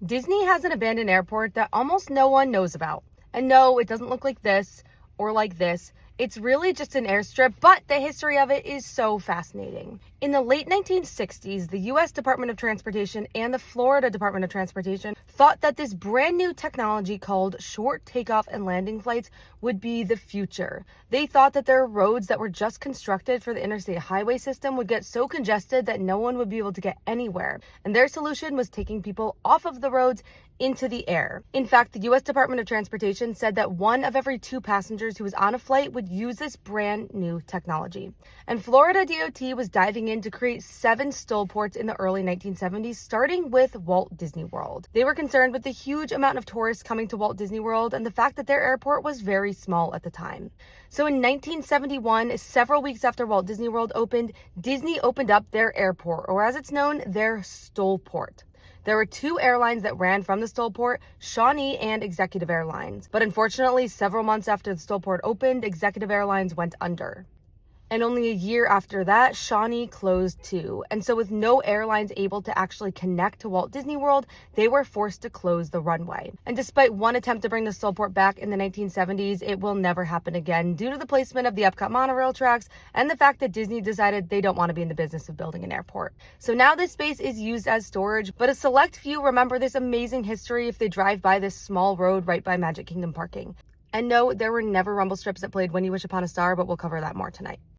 Disney has an abandoned airport that almost no one knows about. And no, it doesn't look like this or like this. It's really just an airstrip, but the history of it is so fascinating. In the late 1960s, the US Department of Transportation and the Florida Department of Transportation thought that this brand new technology called short takeoff and landing flights would be the future. They thought that their roads that were just constructed for the interstate highway system would get so congested that no one would be able to get anywhere. And their solution was taking people off of the roads into the air. In fact, the US Department of Transportation said that 1 of every 2 passengers who was on a flight would use this brand new technology. And Florida DOT was diving in to create 7 STOL ports in the early 1970s, starting with Walt Disney World. They were concerned with the huge amount of tourists coming to Walt Disney World and the fact that their airport was very small at the time. So in 1971, several weeks after Walt Disney World opened, Disney opened up their airport, or as it's known, their STOL port. There were 2 airlines that ran from the STOL port, Shawnee and Executive Airlines. But unfortunately, several months after the STOL port opened, Executive Airlines went under. And only a year after that, Shawnee closed too. And so with no airlines able to actually connect to Walt Disney World, they were forced to close the runway. And despite one attempt to bring the STOL port back in the 1970s, it will never happen again due to the placement of the Epcot monorail tracks and the fact that Disney decided they don't want to be in the business of building an airport. So now this space is used as storage, but a select few remember this amazing history if they drive by this small road right by Magic Kingdom parking. And no, there were never rumble strips that played When You Wish Upon a Star, but we'll cover that more tonight.